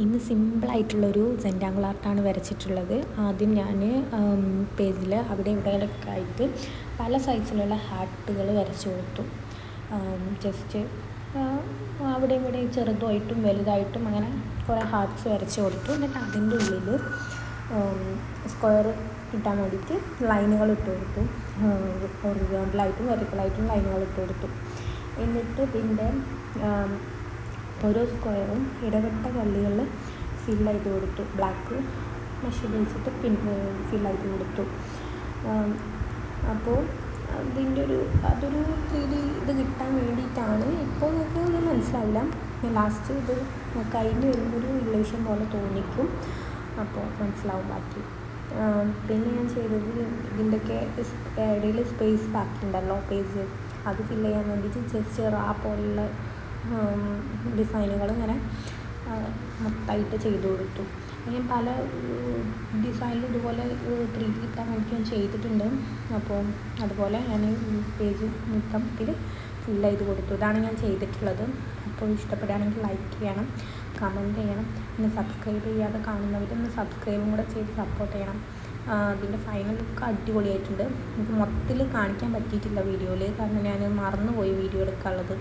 ഇന്ന് സിമ്പിളായിട്ടുള്ളൊരു സെൻറ്റാങ്കിൾ ആർട്ടാണ് വരച്ചിട്ടുള്ളത്. ആദ്യം ഞാൻ പേജിൽ അവിടെ ഇവിടെയൊക്കെ ആയിട്ട് പല സൈസിലുള്ള ഹാർട്ടുകൾ വരച്ചു കൊടുത്തു. ജസ്റ്റ് അവിടെ ഇവിടെ ചെറുതായിട്ടും വലുതായിട്ടും അങ്ങനെ കുറേ ഹാർട്ട്സ് വരച്ച് കൊടുത്തു. എന്നിട്ട് അതിൻ്റെ ഉള്ളിൽ സ്ക്വയർ കിട്ടാൻ വേണ്ടിയിട്ട് ലൈനുകൾ ഇട്ട് കൊടുത്തു. ഹൊറിസോണ്ടലായിട്ടും വെർട്ടിക്കലായിട്ടും ലൈനുകൾ ഇട്ട് കൊടുത്തു. എന്നിട്ട് ഇതിൻ്റെ ഓരോ സ്ക്വയറും ഇടവിട്ട കള്ളികളിൽ ഫില്ലായിട്ട് കൊടുത്തു. ബ്ലാക്ക് മഷി വെച്ചിട്ട് ഫില്ലായിട്ട് കൊടുത്തു. അപ്പോൾ അതൊരു 3D ഇത് കിട്ടാൻ വേണ്ടിയിട്ടാണ്. ഇപ്പോൾ നിങ്ങൾക്ക് ഇത് മനസ്സിലാവില്ല, ലാസ്റ്റ് ഇത് കഴിഞ്ഞ് വരുന്നൊരു ഇല്യൂഷൻ പോലെ തോന്നിക്കും. അപ്പോൾ മനസ്സിലാവും ബാക്കി. പിന്നെ ഞാൻ ചെയ്തത് ഇതിൻ്റെയൊക്കെ ഇടയിൽ സ്പേസ് ബാക്കിയുണ്ടല്ലോ പേജ്, അത് ഫില്ല് ചെയ്യാൻ വേണ്ടിയിട്ട് ജസ്റ്റ് പോലുള്ള ഡിസൈനുകൾ ഇങ്ങനെ മൊത്തമായിട്ട് ചെയ്തു കൊടുത്തു. ഞാൻ പല ഡിസൈനിലും ഇതുപോലെ 3D കിട്ടാൻ വേണ്ടി ഞാൻ ചെയ്തിട്ടുണ്ട്. അപ്പോൾ അതുപോലെ ഞാൻ പേജ് മൊത്തത്തിൽ ഫില്ല് ചെയ്ത് കൊടുത്തു. ഇതാണ് ഞാൻ ചെയ്തിട്ടുള്ളത്. അപ്പോൾ ഇഷ്ടപ്പെടുകയാണെങ്കിൽ ലൈക്ക് ചെയ്യണം, കമൻറ്റ് ചെയ്യണം. പിന്നെ സബ്സ്ക്രൈബ് ചെയ്യാതെ കാണുന്നവരൊന്ന് സബ്സ്ക്രൈബും കൂടെ ചെയ്ത് സപ്പോർട്ട് ചെയ്യണം. അതിൻ്റെ ഫൈനൽ ലുക്ക് അടിപൊളിയായിട്ടുണ്ട്. എനിക്ക് മൊത്തത്തിൽ കാണിക്കാൻ പറ്റിയിട്ടില്ല വീഡിയോയിൽ, കാരണം ഞാൻ മറന്നുപോയി വീഡിയോ എടുക്കാനുള്ളത്.